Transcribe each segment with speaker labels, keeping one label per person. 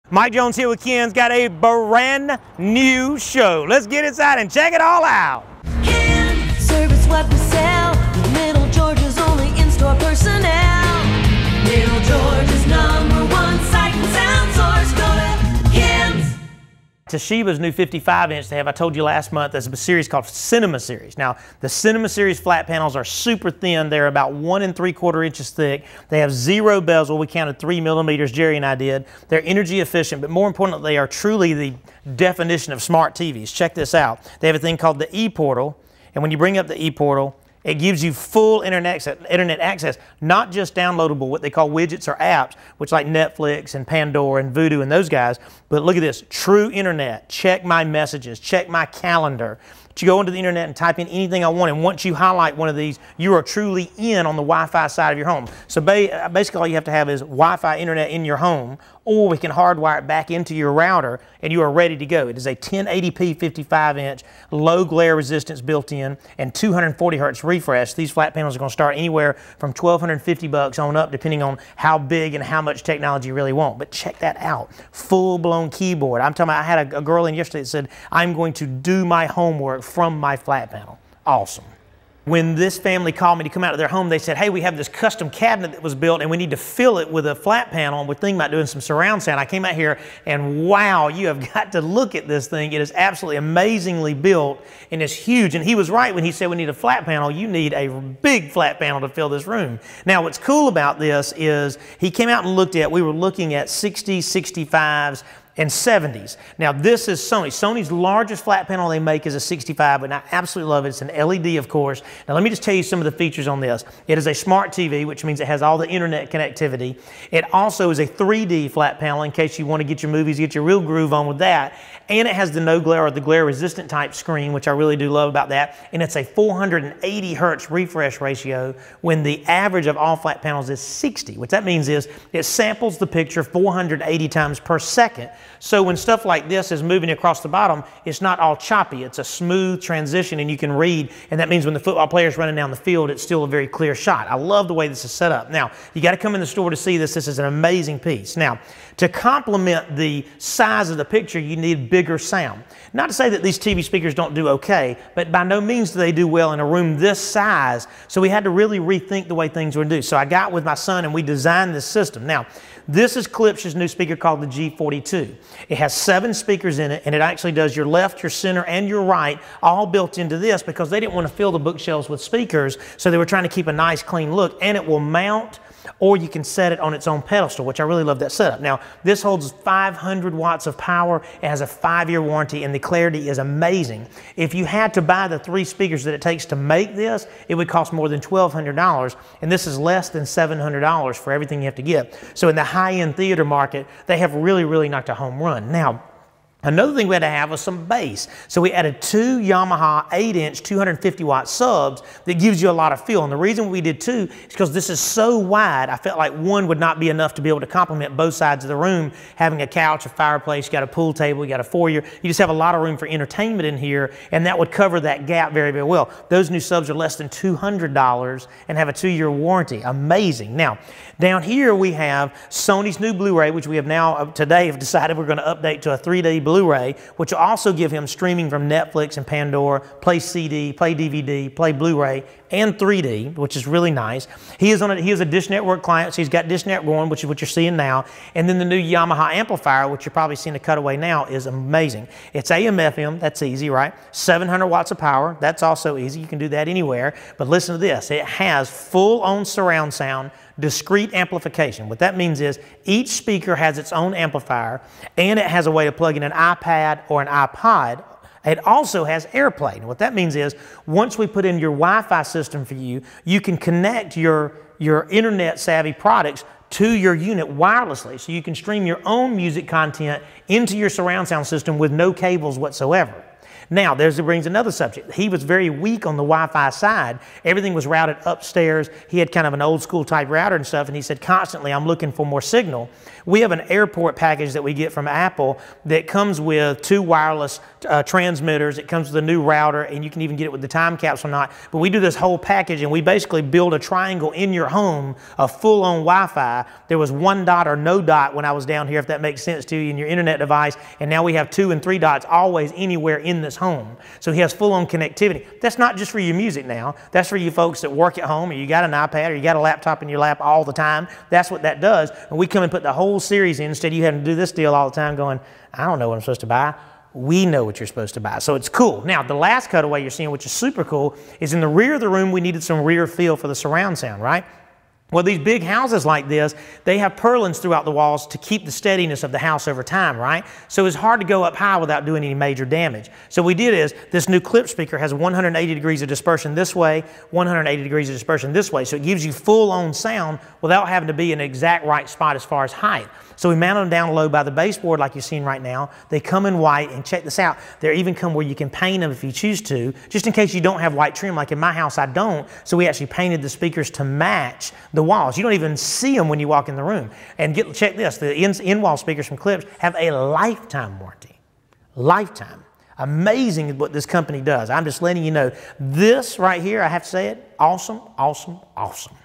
Speaker 1: Mike Jones here with Ken's got a brand new show. Let's get inside and check it all out.
Speaker 2: Ken, service what we sell. Middle Georgia's only in-store personnel. Middle Georgia's #1 sight and sound source. Go to Ken's.
Speaker 1: Toshiba's new 55-inch they have, I told you last month, there's a series called Cinema Series. Now, the Cinema Series flat panels are super thin. They're about 1 3/4 inches thick. They have 0 bezel. We counted 3 millimeters, Jerry and I did. They're energy efficient, but more importantly, they are truly the definition of smart TVs. Check this out. They have a thing called the e-portal, and when you bring up the e-portal, it gives you full internet access, not just downloadable, what they call widgets or apps, which like Netflix and Pandora and Vudu and those guys. But look at this, true internet. Check my messages, check my calendar. You go into the internet and type in anything I want, and once you highlight one of these, you are truly in on the Wi-Fi side of your home. So basically all you have to have is Wi-Fi internet in your home, or we can hardwire it back into your router, and you are ready to go. It is a 1080p 55-inch, low glare resistance built in, and 240 hertz refresh. These flat panels are going to start anywhere from $1,250 on up, depending on how big and how much technology you really want. But check that out, full-blown keyboard. I'm talking about, I had a girl in yesterday that said, I'm going to do my homework from my flat panel. Awesome. When this family called me to come out to their home, they said, hey, we have this custom cabinet that was built and we need to fill it with a flat panel, and we're thinking about doing some surround sound. I came out here and wow, you have got to look at this thing. It is absolutely amazingly built and it's huge. And he was right when he said we need a flat panel. You need a big flat panel to fill this room. Now, what's cool about this is he came out and looked at, we were looking at 60s, 65s, and 70s. Now this is Sony. Sony's largest flat panel they make is a 65, but I absolutely love it. It's an LED, of course. Now let me just tell you some of the features on this. It is a smart TV, which means it has all the internet connectivity. It also is a 3D flat panel in case you want to get your movies, get your real groove on with that. And it has the no glare or the glare resistant type screen, which I really do love about that. And it's a 480 hertz refresh ratio when the average of all flat panels is 60. What that means is it samples the picture 480 times per second. So when stuff like this is moving across the bottom, it's not all choppy. It's a smooth transition and you can read, and that means when the football player's running down the field, it's still a very clear shot. I love the way this is set up. Now, you got to come in the store to see this. This is an amazing piece. Now, to complement the size of the picture, you need bigger sound. Not to say that these TV speakers don't do okay, but by no means do they do well in a room this size, so we had to really rethink the way things were done. So I got with my son and we designed this system. Now, this is Klipsch's new speaker called the G42. It has 7 speakers in it, and it actually does your left, your center, and your right, all built into this because they didn't want to fill the bookshelves with speakers, so they were trying to keep a nice, clean look. And it will mount, or you can set it on its own pedestal, which I really love that setup. Now, this holds 500 watts of power. It has a 5-year warranty, and the clarity is amazing. If you had to buy the 3 speakers that it takes to make this, it would cost more than $1,200, and this is less than $700 for everything you have to get. So in the high-end theater market, they have really knocked a home run. Now, another thing we had to have was some bass. So we added 2 Yamaha 8-inch 250-watt subs that gives you a lot of feel. And the reason we did 2 is because this is so wide, I felt like one would not be enough to be able to complement both sides of the room. Having a couch, a fireplace, you got a pool table, you got a foyer. You just have a lot of room for entertainment in here, and that would cover that gap very well. Those new subs are less than $200 and have a 2-year warranty. Amazing. Now, down here we have Sony's new Blu-ray, which we have now today have decided we're going to update to a 3D Blu-ray, which will also give him streaming from Netflix and Pandora, play CD, play DVD, play Blu-ray, and 3D, which is really nice. He is a Dish Network client, so he's got Dish Network going, which is what you're seeing now. And then the new Yamaha amplifier, which you're probably seeing a cutaway now, is amazing. It's AM/FM, that's easy, right? 700 watts of power, that's also easy. You can do that anywhere. But listen to this, it has full-on surround sound, discrete amplification. What that means is each speaker has its own amplifier, and it has a way to plug in an iPad or an iPod. It also has AirPlay. And what that means is once we put in your Wi-Fi system for you, you can connect your internet savvy products to your unit wirelessly, so you can stream your own music content into your surround sound system with no cables whatsoever. Now, brings another subject. He was very weak on the Wi-Fi side. Everything was routed upstairs. He had kind of an old school type router and stuff, and he said constantly, I'm looking for more signal. We have an airport package that we get from Apple that comes with 2 wireless transmitters. It comes with a new router, and you can even get it with the time capsule or not. But we do this whole package, and we basically build a triangle in your home of full-on Wi-Fi. There was 1 dot or no dot when I was down here, if that makes sense to you, in your internet device, and now we have 2 and 3 dots always anywhere in this home. So he has full-on connectivity. That's not just for your music now. That's for you folks that work at home, or you got an iPad, or you got a laptop in your lap all the time. That's what that does. And we come and put the whole series in instead of you having to do this deal all the time going, I don't know what I'm supposed to buy. We know what you're supposed to buy. So it's cool. Now, the last cutaway you're seeing, which is super cool, is in the rear of the room, we needed some rear feel for the surround sound, right? Well, these big houses like this, they have purlins throughout the walls to keep the steadiness of the house over time, right? So it's hard to go up high without doing any major damage. So what we did is, this new clip speaker has 180 degrees of dispersion this way, 180 degrees of dispersion this way. So it gives you full-on sound without having to be in the exact right spot as far as height. So we mount them down low by the baseboard like you're seeing right now. They come in white, and check this out. They even come where you can paint them if you choose to, just in case you don't have white trim. Like in my house, I don't. So we actually painted the speakers to match the walls. You don't even see them when you walk in the room. And check this, the in-wall speakers from Clips have a lifetime warranty. Lifetime. Amazing what this company does. I'm just letting you know. This right here, I have to say it, awesome, awesome, awesome.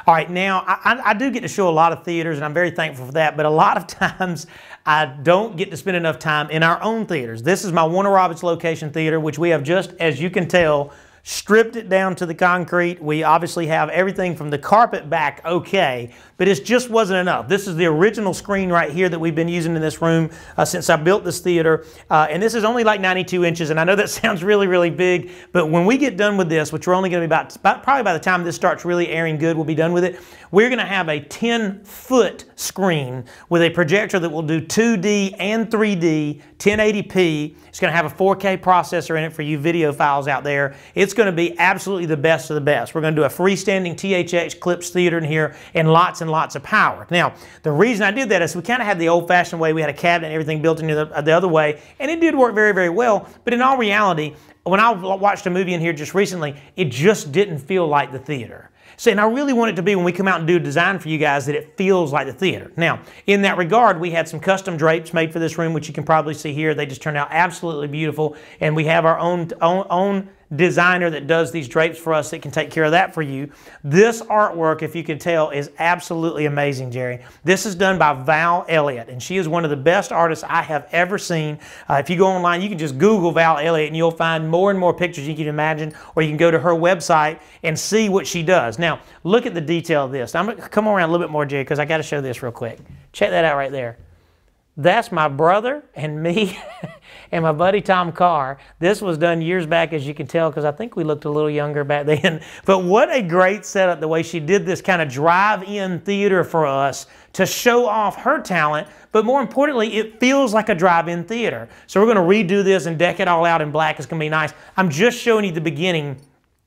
Speaker 1: All right, now, I do get to show a lot of theaters, and I'm very thankful for that, but a lot of times I don't get to spend enough time in our own theaters. This is my Warner Robins location theater, which we have just, as you can tell, stripped it down to the concrete. We obviously have everything from the carpet back okay, but it just wasn't enough. This is the original screen right here that we've been using in this room since I built this theater, and this is only like 92 inches, and I know that sounds really, really big, but when we get done with this, which we're only going to be about probably by the time this starts really airing good, we'll be done with it, we're going to have a 10-foot screen with a projector that will do 2D and 3D, 1080p. It's going to have a 4K processor in it for you video files out there. It's going to be absolutely the best of the best. We're going to do a freestanding THX Clips theater in here and lots of power. Now, the reason I did that is we kind of had the old-fashioned way. We had a cabinet and everything built into the other way, and it did work very, very well. But in all reality, when I watched a movie in here just recently, it just didn't feel like the theater. So, and I really want it to be, when we come out and do a design for you guys, that it feels like the theater. Now, in that regard, we had some custom drapes made for this room, which you can probably see here. They just turned out absolutely beautiful, and we have our own designer that does these drapes for us that can take care of that for you. This artwork, if you can tell, is absolutely amazing, Jerry. This is done by Val Elliott, and she is one of the best artists I have ever seen. If you go online, you can just Google Val Elliott, and you'll find more and more pictures you can imagine, or you can go to her website and see what she does. Now, look at the detail of this. I'm going to come around a little bit more, Jerry, because I got to show this real quick. Check that out right there. That's my brother and me and my buddy Tom Carr. This was done years back, as you can tell, because I think we looked a little younger back then. But what a great setup, the way she did this kind of drive-in theater for us to show off her talent. But more importantly, it feels like a drive-in theater. So we're going to redo this and deck it all out in black. It's going to be nice. I'm just showing you the beginning,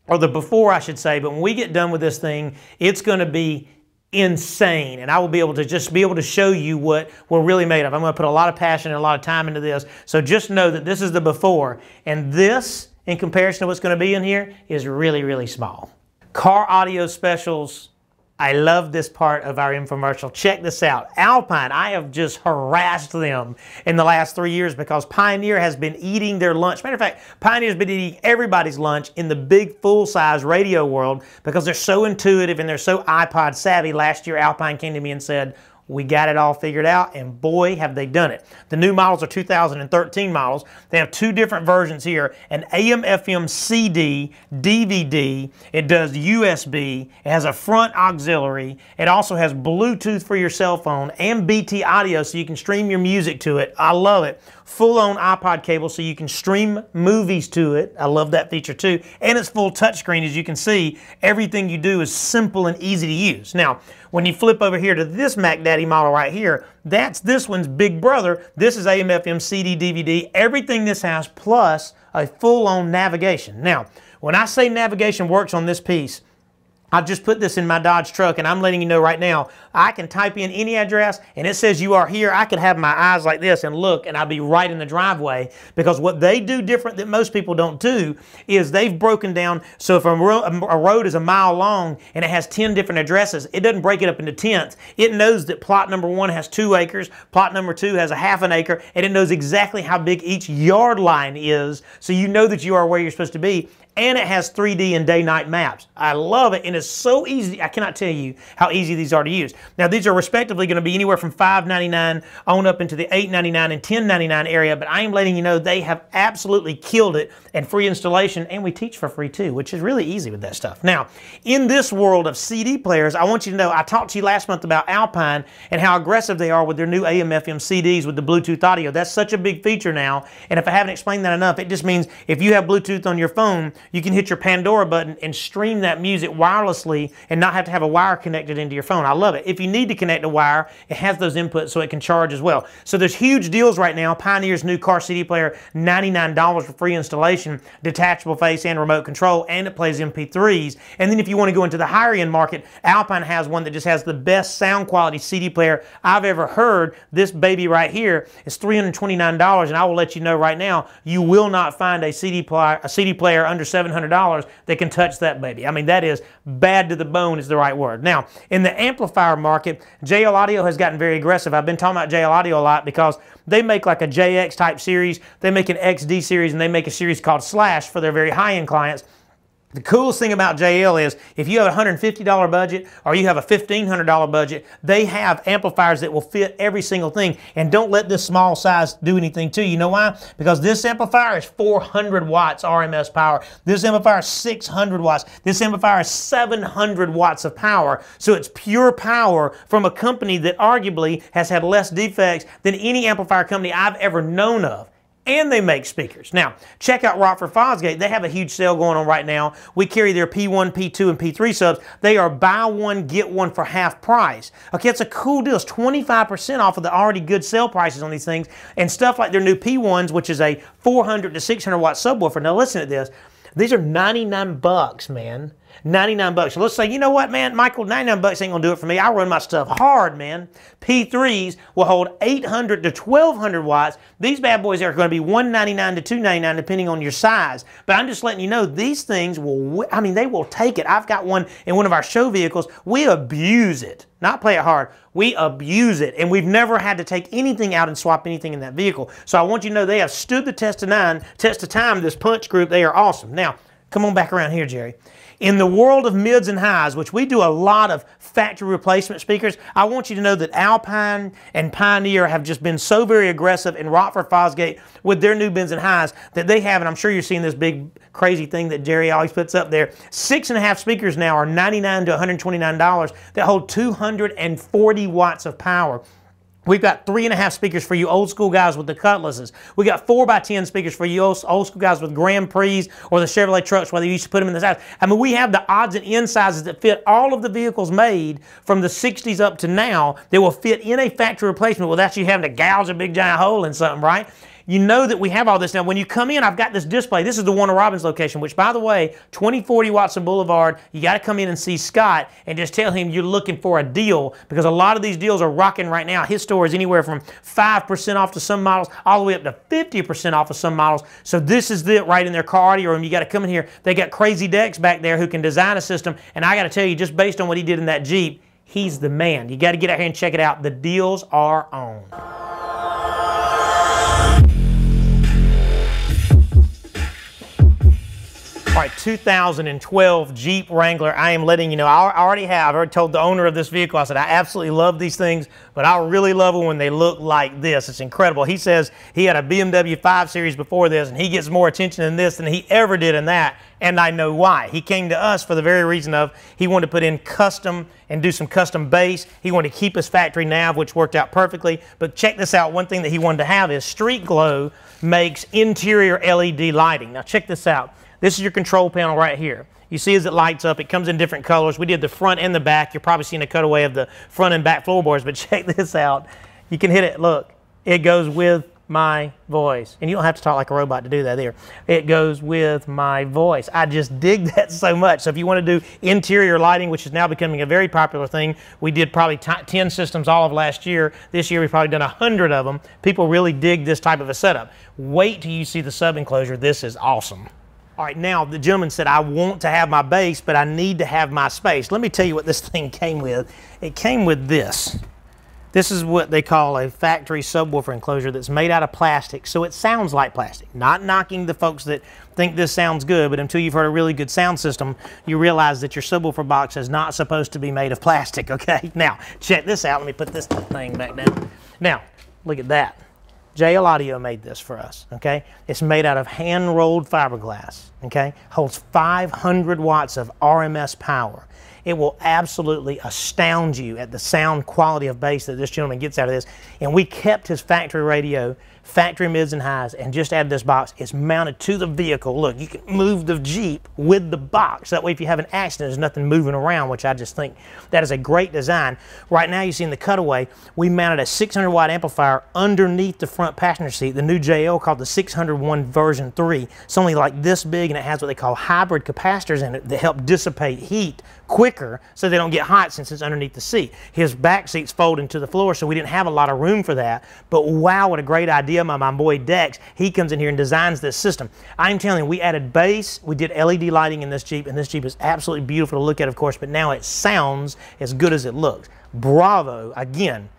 Speaker 1: or the before, I should say. But when we get done with this thing, it's going to be insane, and I will be able to show you what we're really made of. I'm going to put a lot of passion and a lot of time into this, so just know that this is the before, and this, in comparison to what's going to be in here, is really, really small. Car audio specials. I love this part of our infomercial. Check this out. Alpine, I have just harassed them in the last 3 years because Pioneer has been eating their lunch. Matter of fact, Pioneer's been eating everybody's lunch in the big full-size radio world because they're so intuitive and they're so iPod savvy. Last year, Alpine came to me and said, we got it all figured out, and boy, have they done it. The new models are 2013 models. They have 2 different versions here, an AM/FM CD, DVD. It does USB. It has a front auxiliary. It also has Bluetooth for your cell phone and BT audio so you can stream your music to it. I love it. Full-on iPod cable so you can stream movies to it. I love that feature too. And it's full touchscreen. As you can see, everything you do is simple and easy to use. Now, when you flip over here to this Mac Daddy model right here, that's this one's big brother. This is AM/FM, CD, DVD, everything this has, plus a full-on navigation. Now, when I say navigation works on this piece, I just put this in my Dodge truck, and I'm letting you know right now, I can type in any address, and it says you are here. I could have my eyes like this and look, and I'll be right in the driveway, because what they do different that most people don't do is they've broken down, so if a road is a mile long and it has 10 different addresses, it doesn't break it up into tenths. It knows that plot number 1 has 2 acres, plot number 2 has a half an acre, and it knows exactly how big each yard line is, so you know that you are where you're supposed to be. And it has 3D and day-night maps. I love it, and it's so easy. I cannot tell you how easy these are to use. Now, these are respectively going to be anywhere from $5.99 on up into the $8.99 and $10.99 area, but I am letting you know they have absolutely killed it, and free installation, and we teach for free too, which is really easy with that stuff. Now, in this world of CD players, I want you to know, I talked to you last month about Alpine and how aggressive they are with their new AM/FM CDs with the Bluetooth audio. That's such a big feature now, and if I haven't explained that enough, it just means if you have Bluetooth on your phone, you can hit your Pandora button and stream that music wirelessly and not have to have a wire connected into your phone. I love it. If you need to connect a wire, it has those inputs so it can charge as well. So there's huge deals right now. Pioneer's new car CD player, $99 for free installation, detachable face and remote control, and it plays MP3s. And then if you want to go into the higher end market, Alpine has one that just has the best sound quality CD player I've ever heard. This baby right here is $329, and I will let you know right now, you will not find a CD player under $700 that can touch that baby. I mean, that is bad to the bone is the right word. Now, in the amplifier market, JL Audio has gotten very aggressive. I've been talking about JL Audio a lot because they make like a JX type series, they make an XD series, and they make a series called Slash for their very high-end clients. The coolest thing about JL is if you have a $150 budget or you have a $1,500 budget, they have amplifiers that will fit every single thing. And don't let this small size do anything to you. You know why? Because this amplifier is 400 watts RMS power. This amplifier is 600 watts. This amplifier is 700 watts of power. So it's pure power from a company that arguably has had less defects than any amplifier company I've ever known of. And they make speakers. Now, check out Rockford Fosgate. They have a huge sale going on right now. We carry their P1, P2, and P3 subs. They are buy one, get one for half price. Okay, it's a cool deal. It's 25% off of the already good sale prices on these things. And stuff like their new P1s, which is a 400 to 600 watt subwoofer. Now listen to this. These are 99 bucks, man. 99 bucks. So let's say, you know what, man, Michael, 99 bucks ain't gonna do it for me. I run my stuff hard, man. P3s will hold 800 to 1200 watts. These bad boys are gonna be $199 to $299 depending on your size. But I'm just letting you know, these things will, I mean, they will take it. I've got one in one of our show vehicles. We abuse it. Not play it hard. We abuse it. And we've never had to take anything out and swap anything in that vehicle. So I want you to know they have stood the test of time, this punch group. They are awesome. Now, come on back around here, Jerry. In the world of mids and highs, which we do a lot of factory replacement speakers, I want you to know that Alpine and Pioneer have just been so very aggressive in Rockford Fosgate with their new mids and highs that they have, and I'm sure you're seeing this big crazy thing that Jerry always puts up there. 6.5 speakers now are $99 to $129 that hold 240 watts of power. We've got 3.5 speakers for you old school guys with the Cutlasses. We got 4x10 speakers for you old school guys with Grand Prix or the Chevrolet trucks, whether you used to put them in the size. I mean, we have the odds and end sizes that fit all of the vehicles made from the 60s up to now that will fit in a factory replacement without you having to gouge a big giant hole in something, right? You know that we have all this. Now, when you come in, I've got this display. This is the Warner Robins location, which, by the way, 2040 Watson Boulevard. You got to come in and see Scott and just tell him you're looking for a deal because a lot of these deals are rocking right now. His store is anywhere from 5% off to some models all the way up to 50% off of some models. So this is it right in their car audio room. You got to come in here. They got Crazy Dex back there who can design a system. And I got to tell you, just based on what he did in that Jeep, he's the man. You got to get out here and check it out. The deals are on. All right, 2012 Jeep Wrangler. I am letting you know, I already told the owner of this vehicle, I said, I absolutely love these things, but I really love them when they look like this. It's incredible. He says he had a BMW 5 Series before this, and he gets more attention in this than he ever did in that, and I know why. He came to us for the very reason of he wanted to put in custom and do some custom bass. He wanted to keep his factory nav, which worked out perfectly, but check this out. One thing that he wanted to have is Street Glow makes interior LED lighting. Now check this out. This is your control panel right here. You see as it lights up, it comes in different colors. We did the front and the back. You're probably seeing a cutaway of the front and back floorboards, but check this out. You can hit it, look. It goes with my voice. And you don't have to talk like a robot to do that there. It goes with my voice. I just dig that so much. So if you want to do interior lighting, which is now becoming a very popular thing, we did probably 10 systems all of last year. This year we've probably done 100 of them. People really dig this type of a setup. Wait till you see the sub enclosure. This is awesome. All right, now the gentleman said, I want to have my bass, but I need to have my space. Let me tell you what this thing came with. It came with this. This is what they call a factory subwoofer enclosure that's made out of plastic, so it sounds like plastic. Not knocking the folks that think this sounds good, but until you've heard a really good sound system, you realize that your subwoofer box is not supposed to be made of plastic, okay? Now, check this out. Let me put this thing back down. Now, look at that. JL Audio made this for us, okay? It's made out of hand-rolled fiberglass, okay? Holds 500 watts of RMS power. It will absolutely astound you at the sound quality of bass that this gentleman gets out of this. And we kept his factory radio, factory mids and highs, and just added this box. It's mounted to the vehicle. Look, you can move the Jeep with the box. That way if you have an accident, there's nothing moving around, which I just think that is a great design. Right now you see in the cutaway, we mounted a 600 watt amplifier underneath the front passenger seat, the new JL called the 601 version 3. It's only like this big, and it has what they call hybrid capacitors in it that help dissipate heat quicker so they don't get hot since it's underneath the seat. His back seats fold into the floor, so we didn't have a lot of room for that. But wow, what a great idea. My boy Dex, he comes in here and designs this system. I'm telling you, we added bass, we did LED lighting in this Jeep, and this Jeep is absolutely beautiful to look at, of course, but now it sounds as good as it looks. Bravo, again,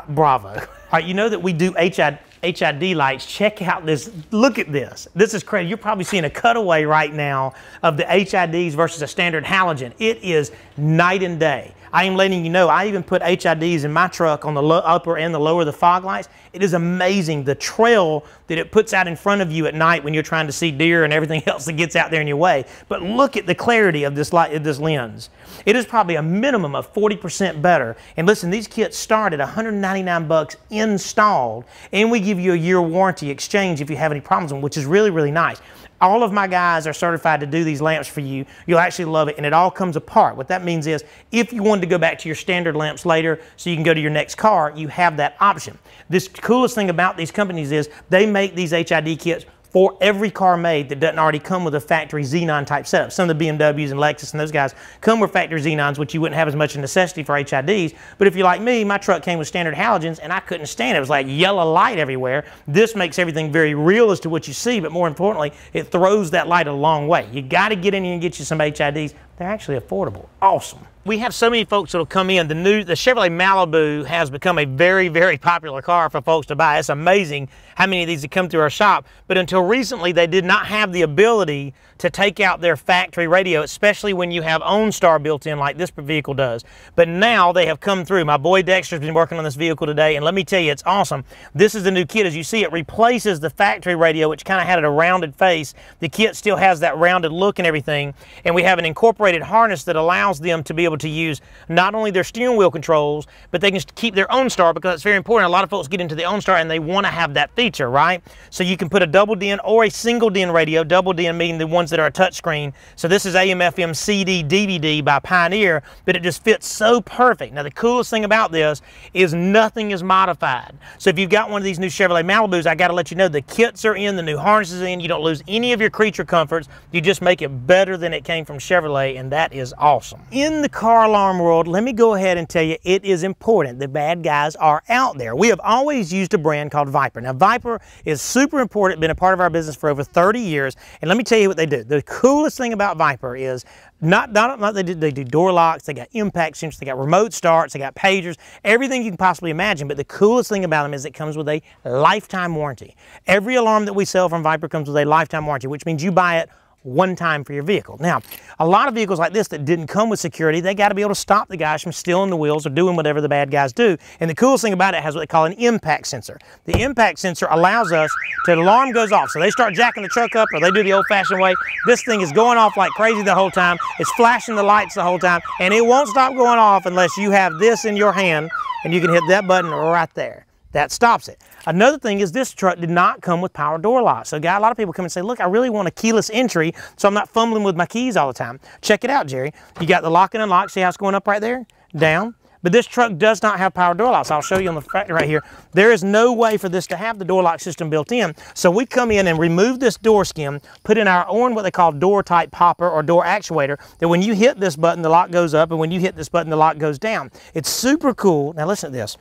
Speaker 1: bravo. All right, you know that we do HID lights. Check out this. Look at this. This is crazy. You're probably seeing a cutaway right now of the HIDs versus a standard halogen. It is night and day. I am letting you know, I even put HIDs in my truck on the upper and the lower of the fog lights. It is amazing the trail that it puts out in front of you at night when you're trying to see deer and everything else that gets out there in your way. But look at the clarity of this light, of this lens. It is probably a minimum of 40% better. And listen, these kits start at $199 installed, and we give you a year warranty exchange if you have any problems with them, which is really, really nice. All of my guys are certified to do these lamps for you. You'll actually love it, and it all comes apart. What that means is, if you wanted to go back to your standard lamps later so you can go to your next car, you have that option. This coolest thing about these companies is they make these HID kits for every car made that doesn't already come with a factory Xenon type setup. Some of the BMWs and Lexus and those guys come with factory Xenons, which you wouldn't have as much a necessity for HIDs. But if you're like me, my truck came with standard halogens and I couldn't stand it. It was like yellow light everywhere. This makes everything very real as to what you see, but more importantly, it throws that light a long way. You got to get in here and get you some HIDs. They're actually affordable. Awesome. We have so many folks that'll come in. The Chevrolet Malibu has become a very, very popular car for folks to buy. It's amazing how many of these have come through our shop. But until recently, they did not have the ability to take out their factory radio, especially when you have OnStar built in like this vehicle does. But now they have come through. My boy Dexter's been working on this vehicle today, and let me tell you, it's awesome. This is the new kit. As you see, it replaces the factory radio, which kind of had a rounded face. The kit still has that rounded look and everything, and we have an incorporated harness that allows them to be able to use not only their steering wheel controls, but they can keep their OnStar, because it's very important. A lot of folks get into the OnStar and they want to have that feature, right? So you can put a double DIN or a single DIN radio, double DIN meaning the ones that are a touchscreen. So this is AM, FM, CD, DVD by Pioneer, but it just fits so perfect. Now the coolest thing about this is nothing is modified. So if you've got one of these new Chevrolet Malibus, I got to let you know the kits are in, the new harnesses are in. You don't lose any of your creature comforts. You just make it better than it came from Chevrolet, and that is awesome. In the car alarm world, let me go ahead and tell you, it is important. The bad guys are out there. We have always used a brand called Viper. Now Viper is super important, been a part of our business for over 30 years, and let me tell you what they do. The coolest thing about Viper is they do door locks, they got impact sensors, they got remote starts, they got pagers, everything you can possibly imagine. But the coolest thing about them is it comes with a lifetime warranty. Every alarm that we sell from Viper comes with a lifetime warranty, which means you buy it one time for your vehicle. Now, a lot of vehicles like this that didn't come with security, they got to be able to stop the guys from stealing the wheels or doing whatever the bad guys do. And the coolest thing about it has what they call an impact sensor. The impact sensor allows us to, the alarm goes off. So they start jacking the truck up, or they do the old-fashioned way. This thing is going off like crazy the whole time. It's flashing the lights the whole time, and it won't stop going off unless you have this in your hand, and you can hit that button right there. That stops it. Another thing is this truck did not come with power door locks. So a lot of people come and say, look, I really want a keyless entry so I'm not fumbling with my keys all the time. Check it out, Jerry. You got the lock and unlock. See how it's going up right there? Down. But this truck does not have power door locks. I'll show you on the factory right here. There is no way for this to have the door lock system built in. So we come in and remove this door skim, put in our own what they call door type popper or door actuator, that when you hit this button, the lock goes up, and when you hit this button, the lock goes down. It's super cool. Now listen to this.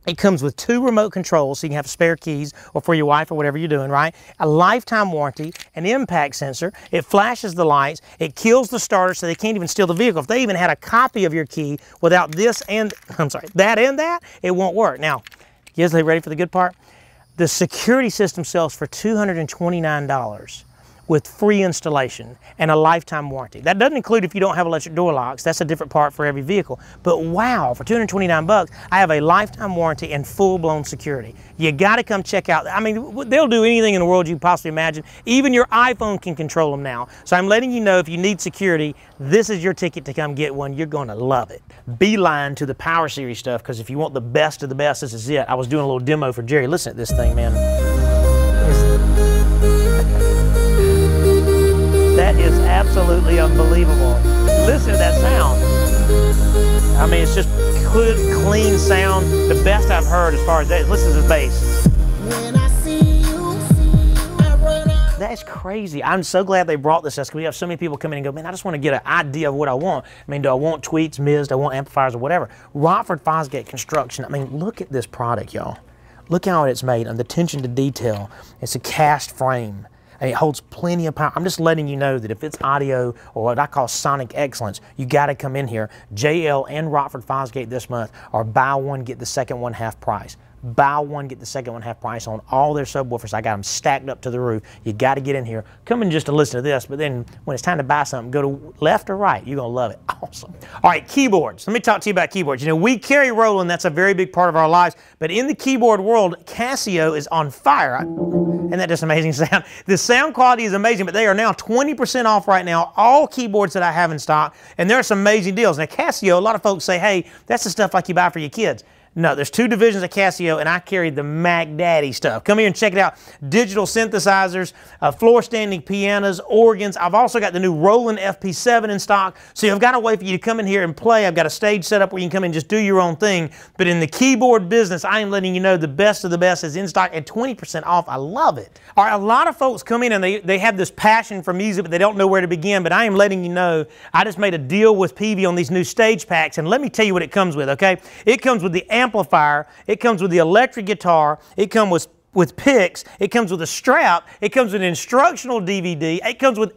Speaker 1: It comes with 2 remote controls, so you can have spare keys or for your wife or whatever you're doing, right? A lifetime warranty, an impact sensor. It flashes the lights. It kills the starter so they can't even steal the vehicle. If they even had a copy of your key without this and, that and that, it won't work. Now, you guys ready for the good part? The security system sells for $229 with free installation and a lifetime warranty. That doesn't include if you don't have electric door locks. That's a different part for every vehicle. But wow, for $229 I have a lifetime warranty and full-blown security. You gotta come check out. I mean, they'll do anything in the world you can possibly imagine. Even your iPhone can control them now. So I'm letting you know, if you need security, this is your ticket to come get one. You're gonna love it. Beeline to the Power Series stuff, because if you want the best of the best, this is it. I was doing a little demo for Jerry. Listen to this thing, man. That is absolutely unbelievable. Listen to that sound. I mean, it's just good, clean sound. The best I've heard as far as that. Listen to the bass. When I see you, I run out. That's crazy. I'm so glad they brought this to us, because we have so many people come in and go, man, I just want to get an idea of what I want. I mean, do I want tweets, mids, do I want amplifiers or whatever? Rockford Fosgate construction. I mean, look at this product, y'all. Look how it's made, and the attention to detail. It's a cast frame. And it holds plenty of power. I'm just letting you know that if it's audio or what I call sonic excellence, you got to come in here. JL and Rockford Fosgate this month are buy one, get the second one half price. Buy one, get the second one half price on all their subwoofers. I got them stacked up to the roof. You got to get in here. Come in just to listen to this, but then when it's time to buy something, go to left or right. You're going to love it. Awesome. All right, keyboards. Let me talk to you about keyboards. You know, we carry Roland. That's a very big part of our lives. But in the keyboard world, Casio is on fire. Isn't that just amazing sound? The sound quality is amazing, but they are now 20% off right now, all keyboards that I have in stock, and there are some amazing deals. Now, Casio, a lot of folks say, hey, that's the stuff like you buy for your kids. No, there's 2 divisions of Casio, and I carry the Mac Daddy stuff. Come here and check it out. Digital synthesizers, floor standing pianos, organs. I've also got the new Roland FP7 in stock. So I've got a way for you to come in here and play. I've got a stage set up where you can come in and just do your own thing. But in the keyboard business, I am letting you know the best of the best is in stock at 20% off. I love it. All right, a lot of folks come in and they have this passion for music, but they don't know where to begin. But I am letting you know, I just made a deal with Peavey on these new stage packs, and let me tell you what it comes with, okay? It comes with the amplifier, it comes with the electric guitar, it comes with picks, it comes with a strap, it comes with an instructional DVD, it comes with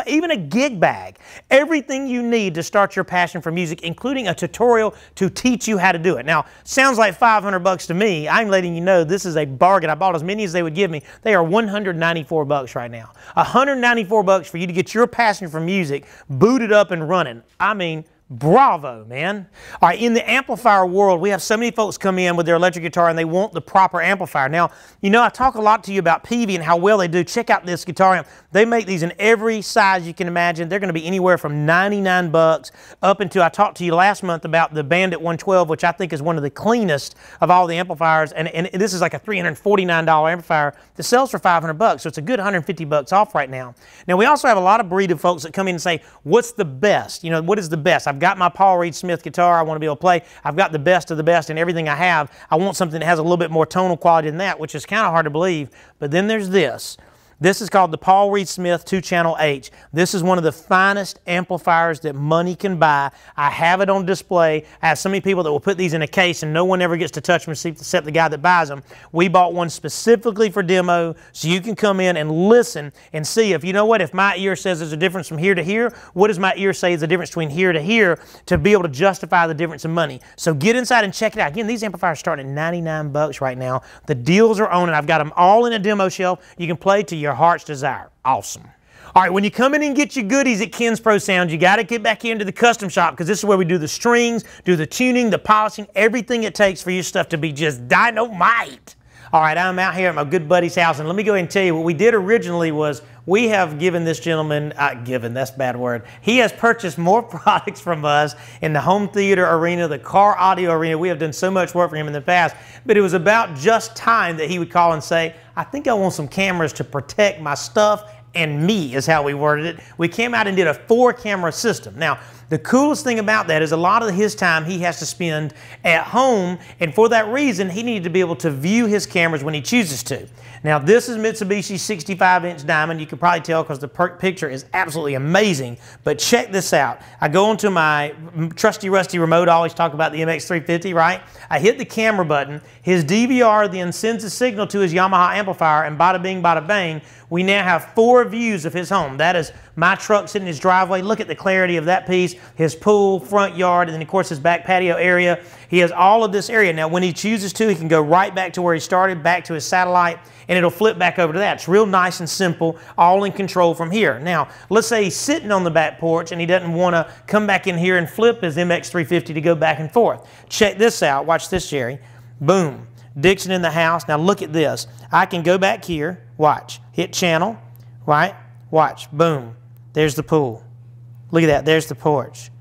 Speaker 1: even a gig bag. Everything you need to start your passion for music, including a tutorial to teach you how to do it. Now, sounds like $500 to me. I'm letting you know this is a bargain. I bought as many as they would give me. They are $194 right now. $194 for you to get your passion for music booted up and running. I mean, bravo, man. All right, in the amplifier world, we have so many folks come in with their electric guitar and they want the proper amplifier. Now, you know, I talk a lot to you about Peavey and how well they do. Check out this guitar amp. They make these in every size you can imagine. They're going to be anywhere from $99 up until, I talked to you last month about the Bandit 112, which I think is one of the cleanest of all the amplifiers. And this is like a $349 amplifier that sells for $500, so it's a good $150 off right now. Now, we also have a lot of breed of folks that come in and say, what's the best? You know, what is the best? I've got my Paul Reed Smith guitar I want to be able to play. I've got the best of the best in everything I have. I want something that has a little bit more tonal quality than that, which is kind of hard to believe. But then there's this. This is called the Paul Reed Smith 2-Channel H. This is one of the finest amplifiers that money can buy. I have it on display. I have so many people that will put these in a case and no one ever gets to touch them except the guy that buys them. We bought one specifically for demo so you can come in and listen and see if, you know what, if my ear says there's a difference from here to here, what does my ear say is the difference between here to here to be able to justify the difference in money. So get inside and check it out. Again, these amplifiers start at $99 right now. The deals are on and I've got them all in a demo shelf. You can play to your heart's desire. Awesome. All right, when you come in and get your goodies at Ken's Pro Sound, you got to get back into the custom shop because this is where we do the strings, do the tuning, the polishing, everything it takes for your stuff to be just dynamite. All right, I'm out here at my good buddy's house, and let me go ahead and tell you what we did originally was we have given this gentleman, that's a bad word. He has purchased more products from us in the home theater arena, the car audio arena. We have done so much work for him in the past, but it was about just time that he would call and say, I think I want some cameras to protect my stuff and me, is how we worded it. We came out and did a 4-camera system. Now, the coolest thing about that is a lot of his time he has to spend at home, and for that reason, he needed to be able to view his cameras when he chooses to. Now, this is Mitsubishi's 65-inch diamond. You can probably tell because the picture is absolutely amazing, but check this out. I go onto my trusty rusty remote. I always talk about the MX350, right? I hit the camera button. His DVR then sends a signal to his Yamaha amplifier, and bada bing, bada bang, we now have 4 views of his home. That is my truck sitting in his driveway. Look at the clarity of that piece, his pool, front yard, and then of course his back patio area. He has all of this area. Now when he chooses to, he can go right back to where he started, back to his satellite, and it'll flip back over to that. It's real nice and simple, all in control from here. Now, let's say he's sitting on the back porch and he doesn't want to come back in here and flip his MX350 to go back and forth. Check this out. Watch this, Jerry. Boom. Dixon in the house. Now look at this. I can go back here. Watch. Hit channel. Right? Watch. Boom. There's the pool. Look at that. There's the porch.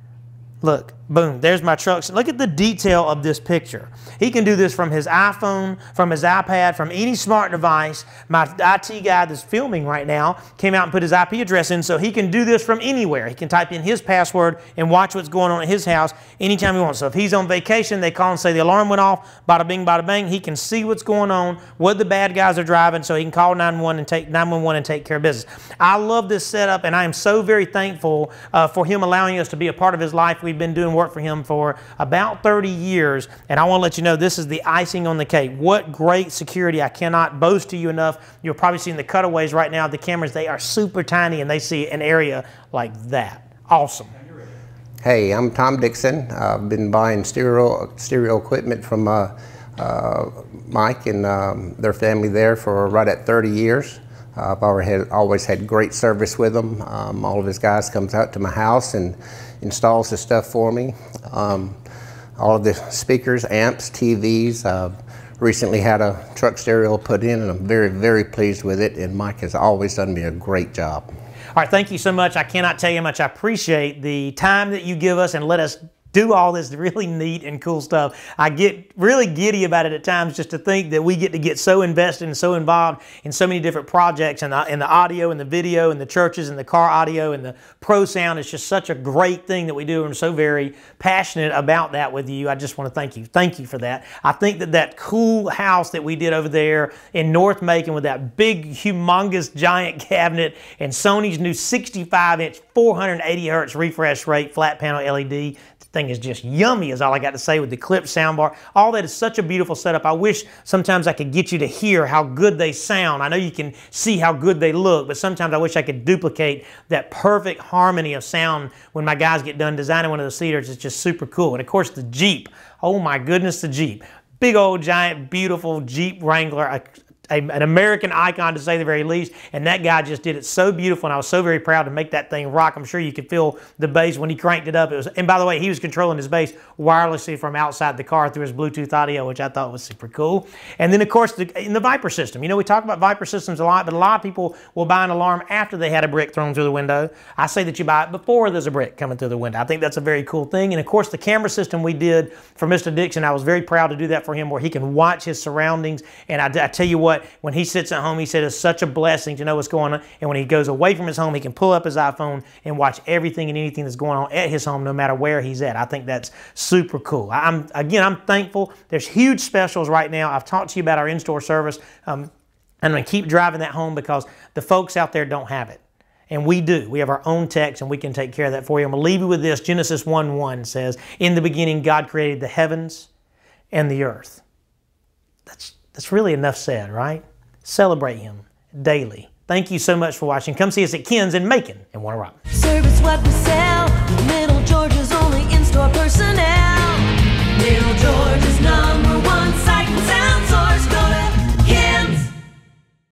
Speaker 1: Look. Boom. There's my trucks. Look at the detail of this picture. He can do this from his iPhone, from his iPad, from any smart device. My IT guy that's filming right now came out and put his IP address in, so he can do this from anywhere. He can type in his password and watch what's going on at his house anytime he wants. So if he's on vacation, they call and say the alarm went off, bada bing, bada bang. He can see what's going on, what the bad guys are driving, so he can call 911 and take care of business. I love this setup, and I am so very thankful for him allowing us to be a part of his life. We've been doing work for him for about 30 years, and I want to let you know this is the icing on the cake. What great security. I cannot boast to you enough. You're probably seeing the cutaways right now. The cameras, they are super tiny, and they see an area like that. Awesome.
Speaker 3: Hey, I'm Tom Dixon. I've been buying stereo equipment from Mike and their family there for right at 30 years. I've always had great service with them. All of his guys comes out to my house and installs the stuff for me. All of the speakers, amps, TVs. Recently had a truck stereo put in, and I'm very, very pleased with it, and Mike has always done me a great job.
Speaker 1: All right, thank you so much. I cannot tell you how much I appreciate the time that you give us and let us do all this really neat and cool stuff. I get really giddy about it at times just to think that we get to get so invested and so involved in so many different projects, and the audio and the video and the churches and the car audio and the pro sound. It's just such a great thing that we do, and I'm so very passionate about that with you. I just want to thank you. Thank you for that. I think that that cool house that we did over there in North Macon with that big, humongous, giant cabinet and Sony's new 65-inch, 480 hertz refresh rate flat panel LED, thing is just yummy is all I got to say with the clipped soundbar. All that is such a beautiful setup. I wish sometimes I could get you to hear how good they sound. I know you can see how good they look, but sometimes I wish I could duplicate that perfect harmony of sound when my guys get done designing one of those theaters. It's just super cool. And of course the Jeep. Oh my goodness, the Jeep. Big old giant beautiful Jeep Wrangler. An American icon to say the very least, and that guy just did it so beautiful, and I was so very proud to make that thing rock. I'm sure you could feel the bass when he cranked it up. And by the way, he was controlling his bass wirelessly from outside the car through his Bluetooth audio, which I thought was super cool. And then of course in the Viper system. You know, we talk about Viper systems a lot, but a lot of people will buy an alarm after they had a brick thrown through the window. I say that you buy it before there's a brick coming through the window. I think that's a very cool thing. And of course the camera system we did for Mr. Dixon, I was very proud to do that for him, where he can watch his surroundings. And I tell you what, when he sits at home, he said it's such a blessing to know what's going on. And when he goes away from his home, he can pull up his iPhone and watch everything and anything that's going on at his home, no matter where he's at. I think that's super cool. I'm thankful. There's huge specials right now. I've talked to you about our in-store service. I'm going to keep driving that home because the folks out there don't have it. And we do. We have our own techs, and we can take care of that for you. I'm going to leave you with this. Genesis 1:1 says, "In the beginning, God created the heavens and the earth." That's really enough said, right? Celebrate Him daily. Thank you so much for watching. Come see us at Ken's in Macon and Warner Robins.
Speaker 2: Service what we sell.